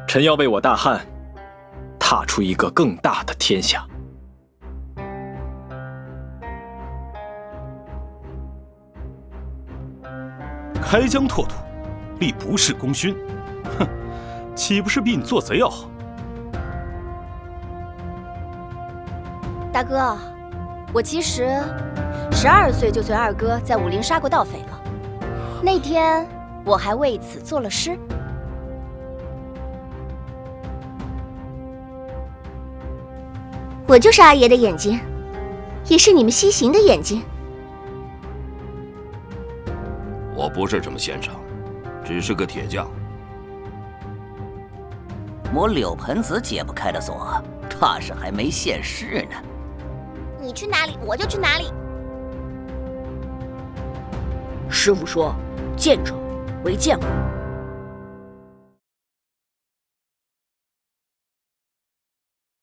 臣要为我大汉踏出一个更大的天下。开疆拓土，立不世功勋，哼，岂不是比你做贼要好？大哥，我其实12岁就随二哥在武林杀过盗匪了，那天我还为此作了诗。我就是阿爷的眼睛，也是你们西行的眼睛。我不是什么先生，只是个铁匠。摸柳盆子解不开的锁，怕是还没现世呢。你去哪里，我就去哪里。师傅说，见者为剑鬼。